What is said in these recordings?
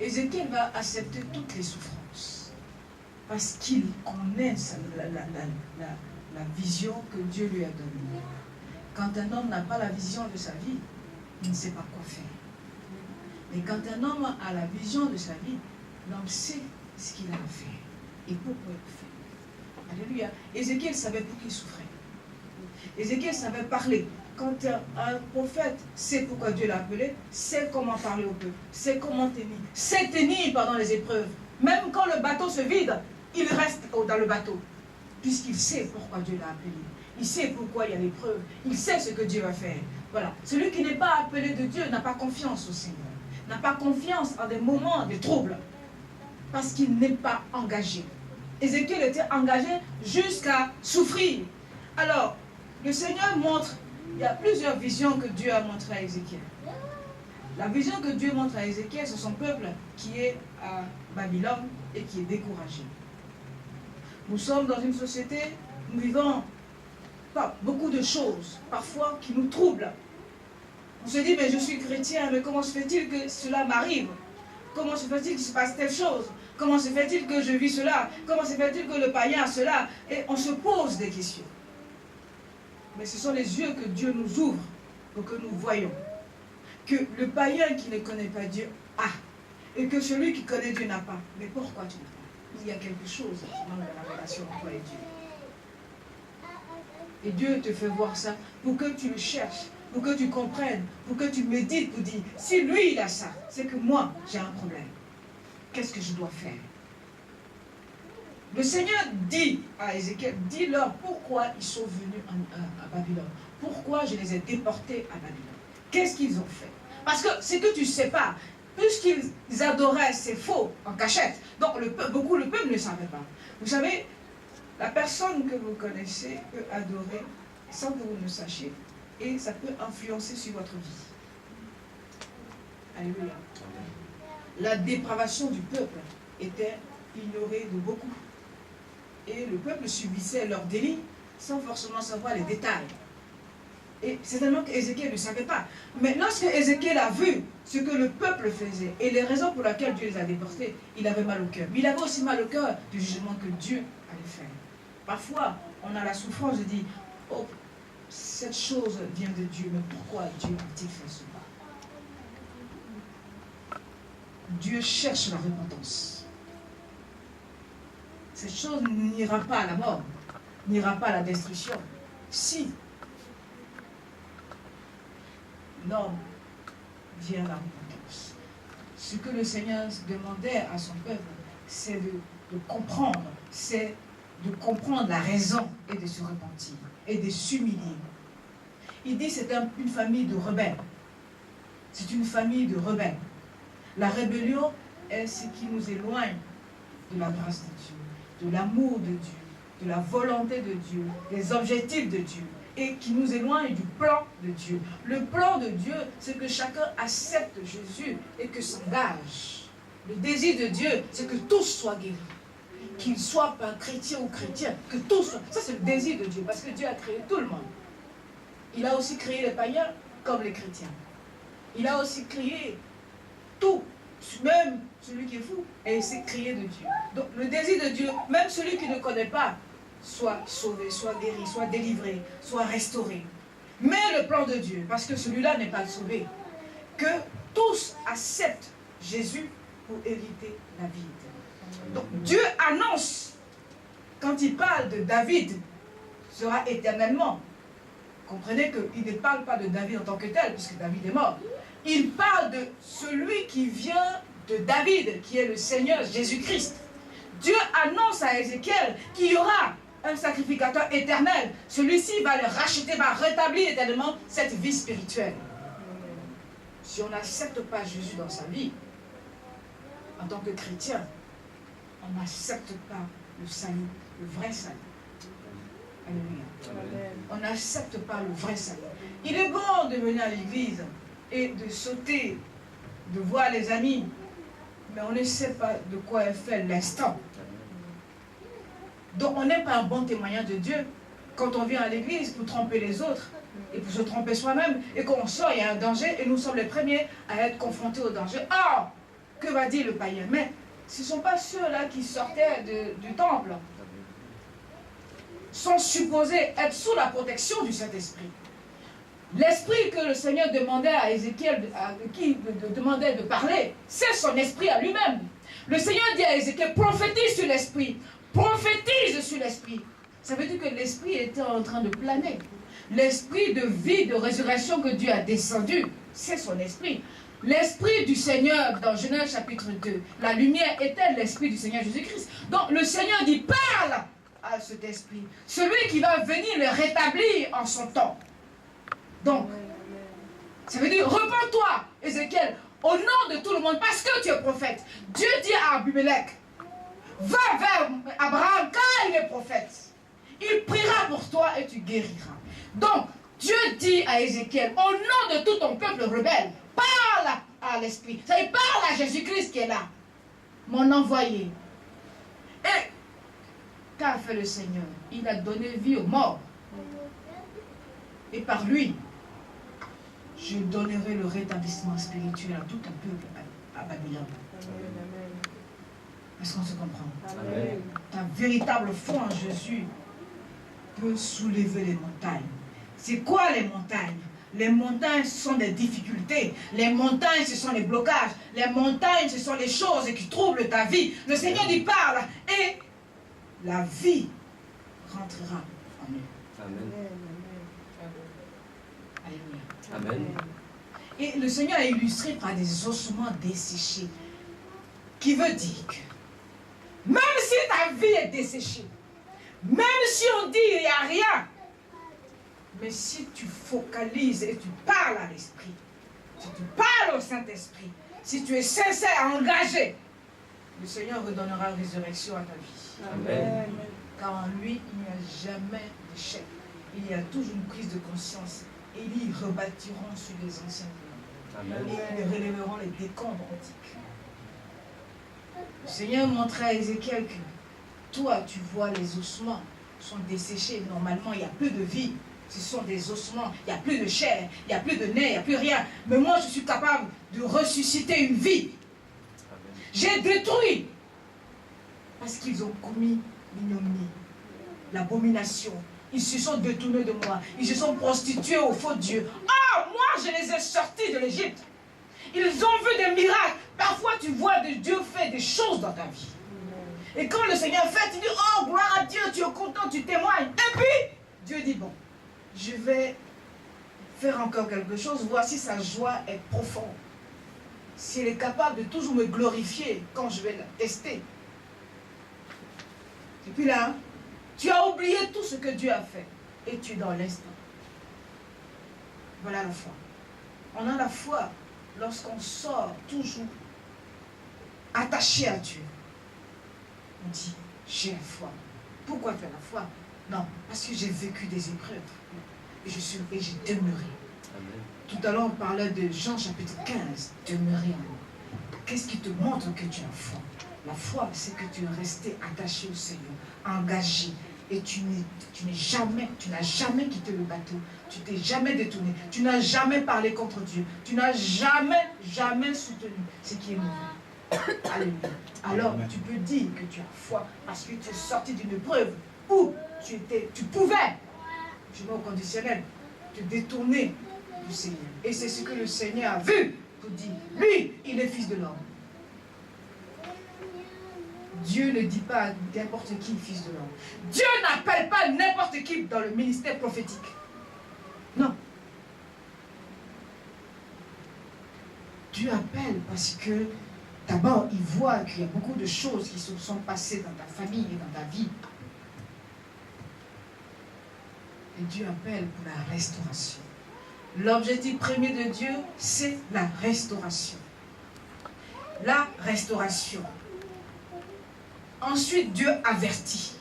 Ézéchiel va accepter toutes les souffrances. Parce qu'il connaît la vision que Dieu lui a donnée. Quand un homme n'a pas la vision de sa vie, il ne sait pas quoi faire. Mais quand un homme a la vision de sa vie, l'homme sait ce qu'il a à faire et pourquoi il le fait. Alléluia. Ézéchiel savait pour qui il souffrait. Ézéchiel savait parler. Quand un prophète sait pourquoi Dieu l'a appelé, sait comment parler au peuple, sait comment tenir, sait tenir pendant les épreuves. Même quand le bateau se vide, il reste dans le bateau, puisqu'il sait pourquoi Dieu l'a appelé. Il sait pourquoi il y a l'épreuve. Il sait ce que Dieu va faire. Voilà. Celui qui n'est pas appelé de Dieu n'a pas confiance au Seigneur. N'a pas confiance en des moments de trouble. Parce qu'il n'est pas engagé. Ézéchiel était engagé jusqu'à souffrir. Alors, le Seigneur montre, il y a plusieurs visions que Dieu a montrées à Ézéchiel. La vision que Dieu montre à Ézéchiel, c'est son peuple qui est à Babylone et qui est découragé. Nous sommes dans une société, nous vivons beaucoup de choses, parfois, qui nous troublent. On se dit, mais je suis chrétien, mais comment se fait-il que cela m'arrive? Comment se fait-il qu'il se passe telle chose? Comment se fait-il que je vis cela? Comment se fait-il que le païen a cela? Et on se pose des questions. Mais ce sont les yeux que Dieu nous ouvre pour que nous voyons que le païen qui ne connaît pas Dieu a, et que celui qui connaît Dieu n'a pas. Mais pourquoi tu n'as pas? Il y a quelque chose qui manque dans la relation entre toi et Dieu. Et Dieu te fait voir ça pour que tu le cherches, pour que tu comprennes, pour que tu médites, pour dire, si lui il a ça, c'est que moi j'ai un problème. Qu'est-ce que je dois faire? Le Seigneur dit à Ézéchiel, dis-leur pourquoi ils sont venus à Babylone. Pourquoi je les ai déportés à Babylone. Qu'est-ce qu'ils ont fait? Parce que c'est que tu ne sais pas. Puisqu'ils adoraient ces faux en cachette. Donc le peuple ne savait pas. Vous savez, la personne que vous connaissez peut adorer sans que vous ne sachiez. Et ça peut influencer sur votre vie. Alléluia. La dépravation du peuple était ignorée de beaucoup. Et le peuple subissait leurs délits sans forcément savoir les détails. Et c'est tellement qu'Ézéchiel ne savait pas. Mais lorsque Ézéchiel a vu ce que le peuple faisait et les raisons pour lesquelles Dieu les a déportés, il avait mal au cœur. Mais il avait aussi mal au cœur du jugement que Dieu allait faire. Parfois, on a la souffrance de dire, oh, cette chose vient de Dieu, mais pourquoi Dieu a-t-il fait cela? Dieu cherche la repentance. Cette chose n'ira pas à la mort, n'ira pas à la destruction. Si l'homme vient à la repentance. Ce que le Seigneur demandait à son peuple, c'est de comprendre, c'est de comprendre la raison et de se repentir et de s'humilier. Il dit que c'est une famille de rebelles. C'est une famille de rebelles. La rébellion est ce qui nous éloigne de la grâce de Dieu, de l'amour de Dieu, de la volonté de Dieu, des objectifs de Dieu, et qui nous éloigne du plan de Dieu. Le plan de Dieu, c'est que chacun accepte Jésus et que s'engage. Le désir de Dieu, c'est que tous soient guéris. Qu'ils soient pas chrétiens ou chrétiens, que tous soient... Ça, c'est le désir de Dieu, parce que Dieu a créé tout le monde. Il a aussi créé les païens comme les chrétiens. Il a aussi créé tout, même celui qui est fou, et c'est créé de Dieu. Donc, le désir de Dieu, même celui qui ne connaît pas, soit sauvé, soit guéri, soit délivré, soit restauré. Mais le plan de Dieu, parce que celui-là n'est pas sauvé, que tous acceptent Jésus pour hériter la vie. Donc Dieu annonce, quand il parle de David, sera éternellement. Comprenez qu'il ne parle pas de David en tant que tel, puisque David est mort. Il parle de celui qui vient de David, qui est le Seigneur Jésus-Christ. Dieu annonce à Ézéchiel qu'il y aura un sacrificateur éternel. Celui-ci va le racheter, va rétablir éternellement cette vie spirituelle. Si on n'accepte pas Jésus dans sa vie, en tant que chrétien, on n'accepte pas le salut, le vrai salut. Alléluia. On n'accepte pas le vrai salut. Il est bon de venir à l'église et de sauter, de voir les amis, mais on ne sait pas de quoi est fait l'instant. Donc on n'est pas un bon témoignage de Dieu quand on vient à l'église pour tromper les autres et pour se tromper soi-même, et quand on sort, il y a un danger et nous sommes les premiers à être confrontés au danger. Or, que va dire le païen? Mais ce ne sont pas ceux-là qui sortaient du temple, sont supposés être sous la protection du Saint-Esprit. L'esprit que le Seigneur demandait à Ézéchiel, qui demandait de parler, c'est son esprit à lui-même. Le Seigneur dit à Ézéchiel, prophétise sur l'esprit, prophétise sur l'esprit. Ça veut dire que l'esprit était en train de planer. L'esprit de vie, de résurrection que Dieu a descendu, c'est son esprit. L'esprit du Seigneur, dans Genèse chapitre 2, la lumière était l'esprit du Seigneur Jésus-Christ. Donc le Seigneur dit, parle à cet esprit, celui qui va venir le rétablir en son temps. Donc, ça veut dire, repens-toi, Ézéchiel, au nom de tout le monde, parce que tu es prophète. Dieu dit à Abimelech, va vers Abraham, car il est prophète. Il priera pour toi et tu guériras. Donc, Dieu dit à Ézéchiel, au nom de tout ton peuple rebelle, parle à l'Esprit. Ça veut dire, parle à Jésus-Christ qui est là, mon envoyé. Et, qu'a fait le Seigneur? Il a donné vie aux morts. Et par lui, je donnerai le rétablissement spirituel à tout un peuple à Babylone. Est-ce qu'on se comprend? Amen. Ta véritable foi en Jésus peut soulever les montagnes. C'est quoi les montagnes? Les montagnes, ce sont des difficultés. Les montagnes, ce sont les blocages. Les montagnes, ce sont les choses qui troublent ta vie. Le Seigneur dit parle et la vie rentrera en eux. Amen. Alléluia. Amen. Et le Seigneur a illustré par des ossements desséchés. Qui veut dire que même si ta vie est desséchée, même si on dit il n'y a rien, mais si tu focalises et tu parles à l'Esprit, si tu parles au Saint-Esprit, si tu es sincère, engagé, le Seigneur redonnera résurrection à ta vie. Amen. Car en lui, il n'y a jamais d'échec. Il y a toujours une prise de conscience. Et ils rebâtiront sur les anciens monuments. Amen. Et ils relèveront les décombres antiques. Le Seigneur montrait à Ézéchiel que toi, tu vois les ossements sont desséchés. Normalement, il n'y a plus de vie. Ce sont des ossements. Il n'y a plus de chair. Il n'y a plus de nerfs. Il n'y a plus rien. Mais moi, je suis capable de ressusciter une vie. J'ai détruit. Parce qu'ils ont commis l'ignominie, l'abomination. Ils se sont détournés de moi. Ils se sont prostitués au faux Dieu. Ah, moi, je les ai sortis de l'Égypte. Ils ont vu des miracles. Parfois, tu vois Dieu faire des choses dans ta vie. Et quand le Seigneur fait, tu dis, oh, gloire à Dieu, tu es content, tu témoignes. Et puis, Dieu dit, bon, je vais faire encore quelque chose. Voici sa joie est profonde. Si elle est capable de toujours me glorifier quand je vais la tester. Et puis là, tu as oublié tout ce que Dieu a fait. Et tu es dans l'instant. Voilà la foi. On a la foi lorsqu'on sort toujours attaché à Dieu. On dit, j'ai la foi. Pourquoi tu as la foi? Non, parce que j'ai vécu des épreuves. Et j'ai demeuré. Amen. Tout à l'heure, on parlait de Jean chapitre 15. Demeurer en moi. Qu'est-ce qui te montre que tu as la foi? La foi, c'est que tu es resté attaché au Seigneur, engagé. Et tu n'as jamais quitté le bateau. Tu t'es jamais détourné. Tu n'as jamais parlé contre Dieu. Tu n'as jamais soutenu ce qui est mauvais. Alléluia. Alors, tu peux dire que tu as foi parce que tu es sorti d'une épreuve où tu pouvais, je mets au conditionnel, te détourner du Seigneur. Et c'est ce que le Seigneur a vu pour dire, lui, il est fils de l'homme. Dieu ne dit pas à n'importe qui fils de l'homme. Dieu n'appelle pas n'importe qui dans le ministère prophétique. Non. Dieu appelle parce que d'abord, il voit qu'il y a beaucoup de choses qui se sont passées dans ta famille et dans ta vie. Et Dieu appelle pour la restauration. L'objectif premier de Dieu, c'est la restauration. La restauration. Ensuite, Dieu avertit.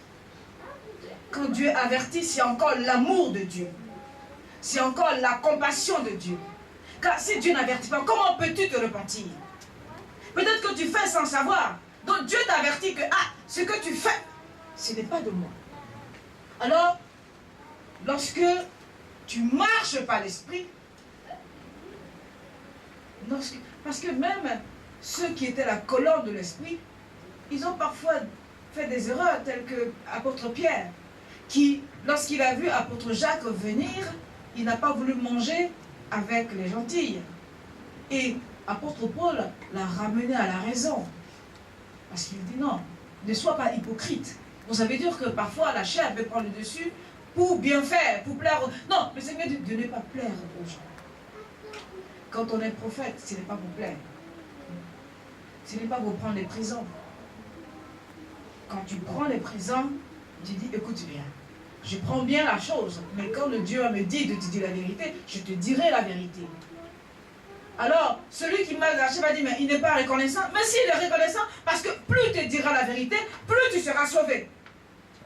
Quand Dieu avertit, c'est encore l'amour de Dieu. C'est encore la compassion de Dieu. Car si Dieu n'avertit pas, comment peux-tu te repentir? Peut-être que tu fais sans savoir. Donc Dieu t'avertit que, ce que tu fais, ce n'est pas de moi. Alors, lorsque tu marches par l'esprit, parce que même ceux qui étaient la colonne de l'esprit, ils ont parfois fait des erreurs telles que apôtre Pierre, qui, lorsqu'il a vu apôtre Jacques venir, il n'a pas voulu manger avec les gentils. Et apôtre Paul l'a ramené à la raison. Parce qu'il dit non, ne sois pas hypocrite. Bon, ça veut dire que parfois la chair peut prendre le dessus pour bien faire, pour plaire. Non, mais c'est mieux de ne pas plaire aux gens. Quand on est prophète, ce n'est pas pour plaire. Ce n'est pas pour prendre les présents. Quand tu prends les présents, tu dis, écoute bien, je prends bien la chose, mais quand le Dieu me dit de te dire la vérité, je te dirai la vérité. Alors, celui qui m'a lâché va dire, mais il n'est pas reconnaissant. Mais s'il est reconnaissant, parce que plus tu diras la vérité, plus tu seras sauvé.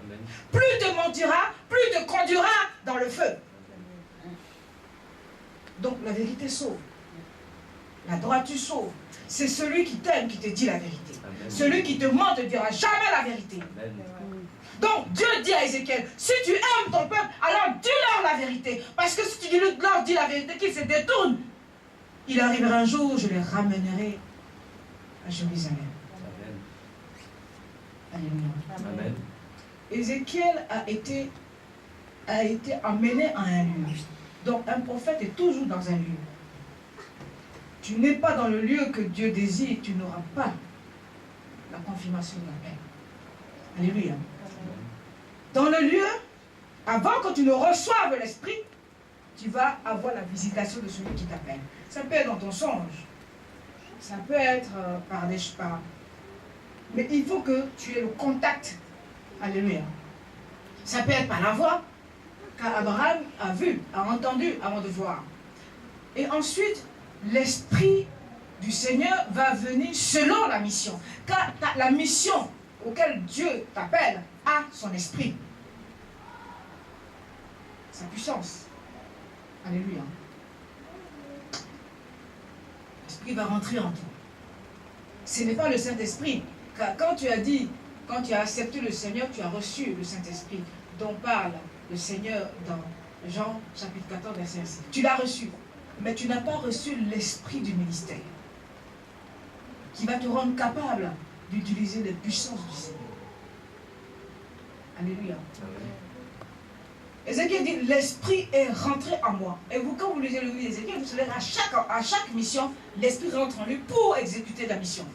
Amen. Plus tu mentiras, plus tu conduiras dans le feu. Donc la vérité sauve. La droiture sauve. C'est celui qui t'aime qui te dit la vérité. Amen. Celui qui te ment ne te dira jamais la vérité. Amen. Donc Dieu dit à Ézéchiel, si tu aimes ton peuple, alors dis-leur la vérité. Parce que si tu leur dis la vérité, qu'ils se détournent, il arrivera un jour où je les ramènerai à Jérusalem. Amen. Alléluia. Amen. Ézéchiel a été amené à un lieu. Donc un prophète est toujours dans un lieu. Tu n'es pas dans le lieu que Dieu désire, tu n'auras pas la confirmation de l'appel. Alléluia. Dans le lieu, avant que tu ne reçoives l'Esprit, tu vas avoir la visitation de celui qui t'appelle. Ça peut être dans ton songe. Ça peut être par des chevaux. Mais il faut que tu aies le contact. Alléluia. Ça peut être par la voix, car Abraham a vu, a entendu avant de voir. Et ensuite, l'Esprit du Seigneur va venir selon la mission. Car la mission auquel Dieu t'appelle a son esprit. Sa puissance. Alléluia. L'Esprit va rentrer en toi. Ce n'est pas le Saint-Esprit. Car quand tu as accepté le Seigneur, tu as reçu le Saint-Esprit dont parle le Seigneur dans Jean chapitre 14, verset 6. Tu l'as reçu. Mais tu n'as pas reçu l'esprit du ministère qui va te rendre capable d'utiliser les puissances du Seigneur. Alléluia. Ézéchiel dit, l'esprit est rentré en moi. Et vous, quand vous lisez le livre d'Ézéchiel, vous savez, à chaque mission, l'esprit rentre en lui pour exécuter la mission.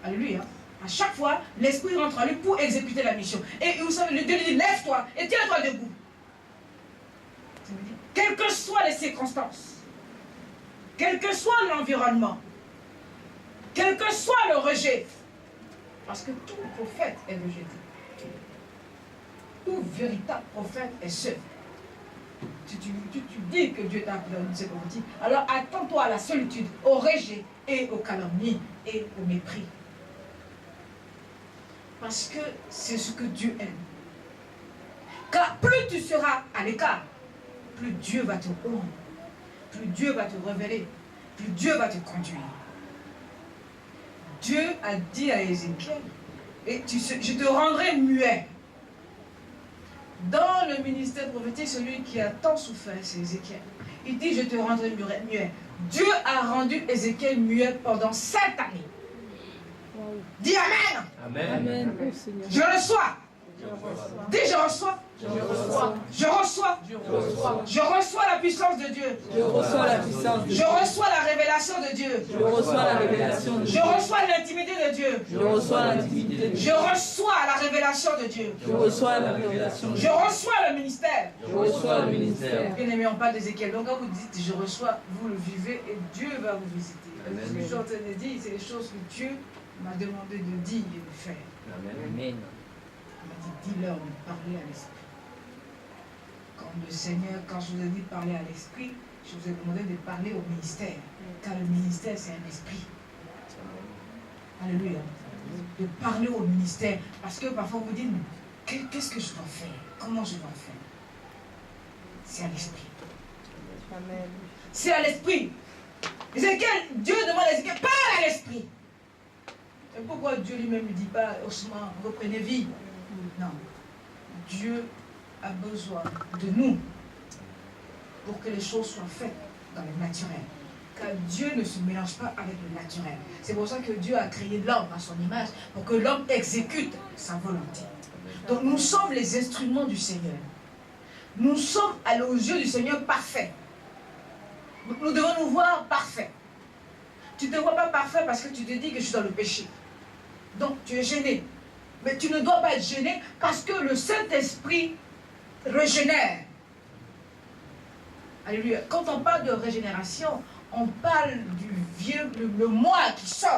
Alléluia. À chaque fois, l'esprit rentre en lui pour exécuter la mission. Et vous savez, Dieu lui dit, lève-toi et tiens-toi debout. Quelles que soient les circonstances, quel que soit l'environnement, quel que soit le rejet, parce que tout prophète est rejeté. Tout véritable prophète est seul. Tu dis que Dieu t'a appelé à une seconde, alors attends-toi à la solitude, au rejet et aux calomnies et au mépris. Parce que c'est ce que Dieu aime. Car plus tu seras à l'écart, plus Dieu va te honner, plus Dieu va te révéler, plus Dieu va te conduire. Dieu a dit à Ézéchiel, et je te rendrai muet. Dans le ministère prophétique, celui qui a tant souffert, c'est Ézéchiel. Il dit, je te rendrai muet. Dieu a rendu Ézéchiel muet pendant 7 années. Dis Amen. Amen. Amen. Je reçois. Dis je reçois. Je reçois. Je reçois. Je reçois. Je reçois la puissance de Dieu. Je reçois la puissance de Dieu. Je reçois la révélation de Dieu. Je reçois la révélation de Dieu. Je reçois l'intimité de Dieu. Je reçois l'intimité de Dieu. Je reçois la révélation de Dieu. Je reçois la révélation de Je Dieu. reçois le ministère. Je reçois le ministère. Bien aimé, on parle d'Ézéchiel. Donc quand vous dites je reçois, vous le vivez et Dieu va vous visiter. Amen. Ce que je suis en train de dire, c'est les choses que Dieu m'a demandé de dire et de faire. Amen. Amen. Il m'a dit, dis-leur de parler à l'esprit. Comme le Seigneur, quand je vous ai dit de parler à l'esprit, je vous ai demandé de parler au ministère. Car le ministère, c'est un esprit. Alléluia. De parler au ministère. Parce que parfois vous dites, qu'est-ce que je dois faire? Comment je dois faire? C'est à l'esprit. Amen. C'est à l'esprit. Ézéchiel, Dieu demande à Ézéchiel, parle à l'esprit. Et pourquoi Dieu lui-même ne dit pas, Osman, reprenez vie? Non. Dieu a besoin de nous pour que les choses soient faites dans le naturel. car Dieu ne se mélange pas avec le naturel. C'est pour ça que Dieu a créé l'homme à son image, pour que l'homme exécute sa volonté. Donc nous sommes les instruments du Seigneur. Nous sommes aux yeux du Seigneur parfaits. Nous devons nous voir parfaits. Tu ne te vois pas parfait parce que tu te dis que je suis dans le péché. Donc tu es gêné. Mais tu ne dois pas être gêné parce que le Saint-Esprit régénère. Alléluia. Quand on parle de régénération, on parle du vieux, le moi qui sort.